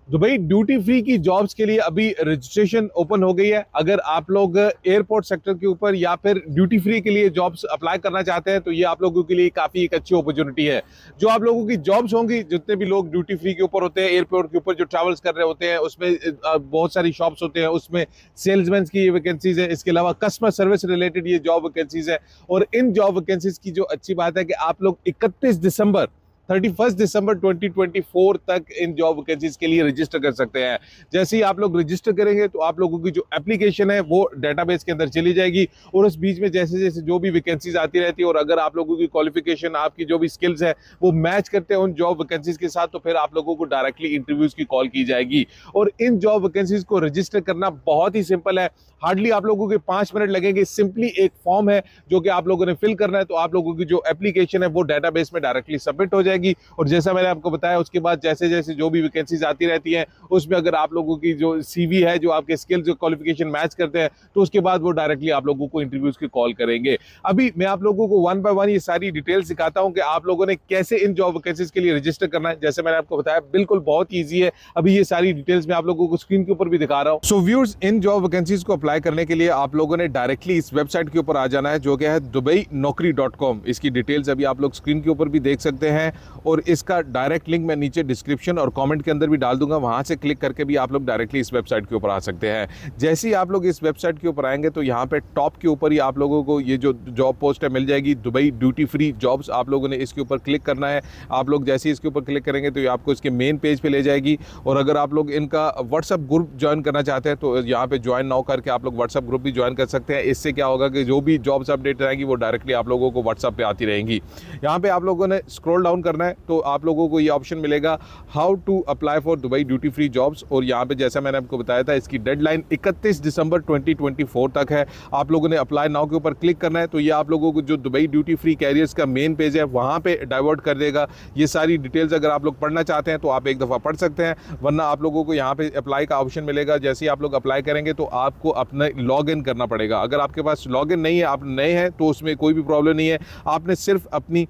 Dubai duty free की jobs के लिए अभी रजिस्ट्रेशन ओपन हो गई है। अगर आप लोग एयरपोर्ट सेक्टर के ऊपर या फिर ड्यूटी फ्री के लिए जॉब्स अप्लाई करना चाहते हैं तो ये आप लोगों के लिए काफी एक अच्छी अपॉर्चुनिटी है। जो आप लोगों की जॉब्स होंगी, जितने भी लोग ड्यूटी फ्री के ऊपर होते हैं, एयरपोर्ट के ऊपर जो ट्रैवल्स कर रहे होते हैं, उसमें बहुत सारी शॉप्स होते हैं, उसमें सेल्समैन की वैकेंसीज है। इसके अलावा कस्टमर सर्विस रिलेटेड ये जॉब वैकेंसीज है। और इन जॉब वैकेंसीज की जो अच्छी बात है कि आप लोग 31 दिसंबर 2024 तक इन जॉब वैकेंसीज के लिए रजिस्टर कर सकते हैं। जैसे ही आप लोग रजिस्टर करेंगे तो आप लोगों की जो एप्लीकेशन है वो डेटाबेस के अंदर चली जाएगी और उस बीच में जैसे जैसे जो भी वैकेंसीज आती रहती है और अगर आप लोगों की क्वालिफिकेशन, आपकी जो भी स्किल्स है वो मैच करते हैं उन जॉब वैकेंसीज के साथ, तो फिर आप लोगों को डायरेक्टली इंटरव्यूज की कॉल की जाएगी। और इन जॉब वैकेंसीज को रजिस्टर करना बहुत ही सिंपल है। हार्डली आप लोगों के 5 मिनट लगेंगे। सिंपली एक फॉर्म है जो कि आप लोगों ने फिल करना है, तो आप लोगों की जो एप्लीकेशन है वो डेटाबेस में डायरेक्टली सबमिट हो जाएगी। और जैसा मैंने आपको बताया, उसके बाद जैसे जैसे जो भी वैकेंसीज आती रहती हैं उसमें अगर आप लोगों की जो सीवी है, जो आपके स्किल्स, जो क्वालिफिकेशन मैच करते हैं, तो उसके बाद वो डायरेक्टली आप लोगों को इंटरव्यूज की कॉल करेंगे। अभी मैं आप लोगों को 1 बाय 1 ये सारी डिटेल्स सिखाता हूं कि आप लोगों ने कैसे इन जॉब वैकेंसीज के लिए रजिस्टर करना है। जैसे मैंने आपको बताया, बिल्कुल बहुत ईजी है। अभी ये सारी डिटेल्स मैं आप लोगों को स्क्रीन के ऊपर भी दिखा रहा हूं। सो व्यूअर्स, इन जॉब वैकेंसीज को अप्लाई करने के लिए आप लोगों ने डायरेक्टली इस वेबसाइट के ऊपर आ जाना है, जो कि है dubainaukri.com। इसकी डिटेल्स अभी आप लोग स्क्रीन के ऊपर भी देख सकते हैं और इसका डायरेक्ट लिंक मैं नीचे डिस्क्रिप्शन और कमेंट के अंदर भी डाल दूंगा। वहां से क्लिक करके भी आप लोग डायरेक्टली इस वेबसाइट के ऊपर आ सकते हैं। जैसे ही आप लोग इस वेबसाइट के ऊपर आएंगे तो यहाँ पे टॉप के ऊपर ही आप लोगों को ये जो जॉब पोस्ट है मिल जाएगी, दुबई ड्यूटी फ्री जॉब्स। आप लोगों ने इसके ऊपर क्लिक करना है। आप लोग जैसे ही इसके ऊपर क्लिक करेंगे तो ये आपको इसके मेन पेज पे ले जाएगी। और अगर आप लोग इनका व्हाट्सएप ग्रुप ज्वाइन करना चाहते हैं तो यहाँ पे ज्वाइन नाउ करके आप लोग व्हाट्सएप ग्रुप भी ज्वाइन कर सकते हैं। इससे क्या होगा कि जो भी जॉब्स अपडेट रहेंगी वो डायरेक्टली आप लोगों को व्हाट्सएप पे आती रहेंगी। यहाँ पे आप लोगों ने स्क्रॉल डाउन करना है तो आप लोगों को ये ऑप्शन मिलेगा, how to apply for Dubai duty free jobs. और यहाँ पे जैसा मैंने आपको बताया था, इसकी डेडलाइन 31 दिसंबर 2024 तक है। आप लोगों ने अप्लाई नाउ के ऊपर क्लिक करना है तो ये आप लोगों को जो दुबई ड्यूटी फ्री कैरियर्स का मेन पेज है वहाँ पे डाइवर्ट कर देगा। ये सारी डिटेल्स अगर आप लोग पढ़ना चाहते हैं तो आप एक दफ़ा पढ़ सकते हैं, वरना आप लोगों को यहाँ पे अप्लाई का ऑप्शन मिलेगा। जैसे ही आप लोग अप्लाई करेंगे तो आपको अपना लॉग इन करना पड़ेगा। अगर आपके पास लॉग इन नहीं है, आप नए हैं, तो उसमें कोई भी प्रॉब्लम नहीं है। आपने सिर्फ अपनी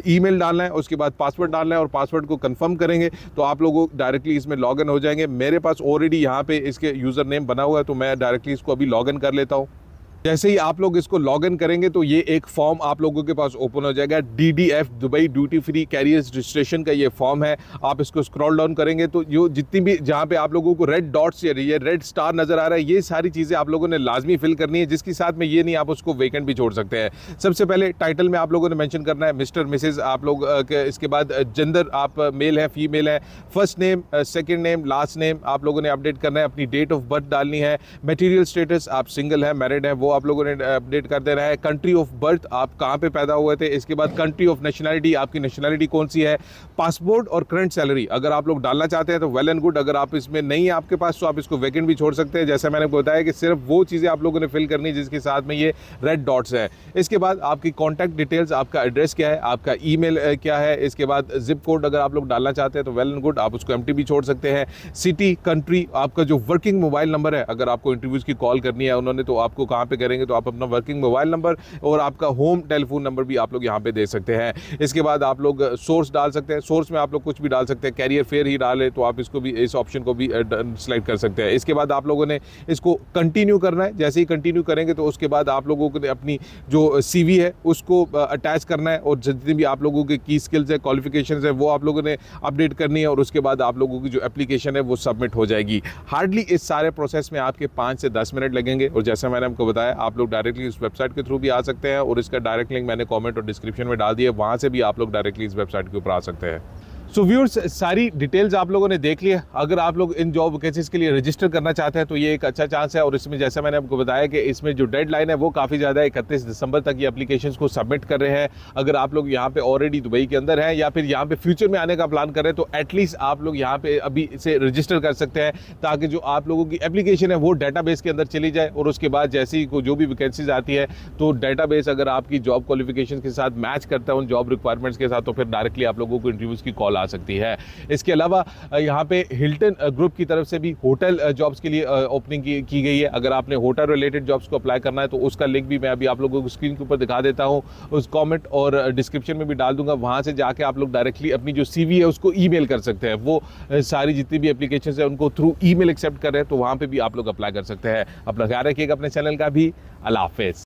ईमेल डालना है, उसके बाद पासवर्ड डालना है और पासवर्ड को कंफर्म करेंगे तो आप लोगों डायरेक्टली इसमें लॉग इन हो जाएंगे। मेरे पास ऑलरेडी यहाँ पे इसके यूज़र नेम बना हुआ है तो मैं डायरेक्टली इसको अभी लॉग इन कर लेता हूँ। जैसे ही आप लोग इसको लॉग इन करेंगे तो ये एक फॉर्म आप लोगों के पास ओपन हो जाएगा। DDF Dubai duty free carriers registration का ये फॉर्म है। आप इसको स्क्रॉल डाउन करेंगे तो जो जितनी भी जहाँ पे आप लोगों को रेड डॉट्स या ये रेड स्टार नजर आ रहा है, ये सारी चीज़ें आप लोगों ने लाजमी फिल करनी है। जिसके साथ में ये नहीं, आप उसको वेकेंट भी छोड़ सकते हैं। सबसे पहले टाइटल में आप लोगों ने मेंशन करना है मिस्टर मिसेज। आप लोग इसके बाद जेंडर आप मेल है फीमेल है, first name second name last name आप लोगों ने अपडेट करना है। अपनी डेट ऑफ बर्थ डालनी है। मटीरियल स्टेटस आप सिंगल है मैरिड है वो आप लोगों ने अपडेट कर देना है। कंट्री ऑफ बर्थ आप कहाँ पे पैदा हुए थे। इसके बाद कंट्री ऑफ नेशनलिटी, आपकी नेशनलिटी कौन सी है। पासपोर्ट और करंट सैलरी अगर आप लोग डालना चाहते हैं तो वेल एंड गुड। अगर आप इसमें नहीं है आपके पास तो आप इसको वेकेंट भी छोड़ सकते हैं। जैसा मैंने बताया कि सिर्फ वो चीज़ें आप लोगों ने फिल करनी जिसके साथ में ये रेड डॉट्स है। इसके बाद आपकी कॉन्टैक्ट डिटेल्स, आपका एड्रेस क्या है, आपका ईमेल क्या है। इसके बाद जिप कोड अगर आप लोग डालना चाहते हैं तो वेल एंड गुड, आप उसको एम्प्टी भी छोड़ सकते हैं। सिटी, कंट्री, आपका जो वर्किंग मोबाइल नंबर है, अगर आपको इंटरव्यूज़ की कॉल करनी है उन्होंने तो आपको कहाँ पे करेंगे तो आप अपना वर्किंग मोबाइल नंबर और आपका होम टेलीफोन नंबर भी आप लोग यहाँ पे दे सकते हैं। इसके बाद आप लोग सोर्स डाल सकते हैं। सोर्स में आप लोग कुछ भी डाल सकते हैं। कैरियर फेयर ही डाले तो आप इसको भी, इस ऑप्शन को भी सिलेक्ट कर सकते हैं। इसके बाद आप लोगों ने इसको कंटिन्यू करना है। जैसे ही कंटिन्यू करेंगे तो उसके बाद आप लोगों को अपनी जो सीवी है उसको अटैच करना है और जितनी भी आप लोगों की स्किल्स है, क्वालिफिकेशंस है, वो आप लोगों ने अपडेट करनी है और उसके बाद आप लोगों की जो एप्लीकेशन है वो सबमिट हो जाएगी। हार्डली इस सारे प्रोसेस में आपके 5 से 10 मिनट लगेंगे। और जैसा मैंने आपको बताया, आप लोग डायरेक्टली इस वेबसाइट के थ्रू भी आ सकते हैं और इसका डायरेक्ट लिंक मैंने कमेंट और डिस्क्रिप्शन में डाल दिया, वहां से भी आप लोग डायरेक्टली इस वेबसाइट के ऊपर आ सकते हैं। सो व्यूअर्स, सारी डिटेल्स आप लोगों ने देख लिया। अगर आप लोग इन जॉब वैकेंसीज के लिए रजिस्टर करना चाहते हैं तो ये एक अच्छा चांस है। और इसमें जैसा मैंने आपको बताया कि इसमें जो डेडलाइन है वो काफ़ी ज़्यादा है, 31 दिसंबर तक ये एप्लीकेशंस को सबमिट कर रहे हैं। अगर आप लोग यहाँ पे ऑलरेडी दुबई के अंदर हैं या फिर यहाँ पे फ्यूचर में आने का प्लान कर रहे हैं तो एटलीस्ट आप लोग यहाँ पे अभी से रजिस्टर कर सकते हैं, ताकि जो आप लोगों की एप्लीकेशन है वो डेटाबेस के अंदर चली जाए और उसके बाद जैसे ही जो भी वैकेंसीज आती है तो डेटाबेस अगर आपकी जॉब क्वालिफिकेशन के साथ मैच करता है उन जॉब रिक्वायरमेंट्स के साथ, तो फिर डायरेक्टली आप लोगों को इंटरव्यूज़ की कॉल ला सकती है। इसके अलावा यहाँ पे हिल्टन ग्रुप की तरफ से भी होटल जॉब्स के लिए ओपनिंग की गई है। अगर आपने होटल रिलेटेड जॉब्स को अप्लाई करना है तो उसका लिंक भी मैं अभी आप लोगों को स्क्रीन के ऊपर दिखा देता हूँ, उस कमेंट और डिस्क्रिप्शन में भी डाल दूंगा। वहाँ से जाके आप लोग डायरेक्टली अपनी जो CV है उसको ईमेल कर सकते हैं। वो सारी जितनी भी एप्लीकेशन है उनको थ्रू ईमेल एक्सेप्ट कर रहे हैं, तो वहाँ पे भी आप लोग अप्लाई कर सकते हैं। अपना ख्याल रखिएगा अपने चैनल का भी। अल्लाह हाफिज़।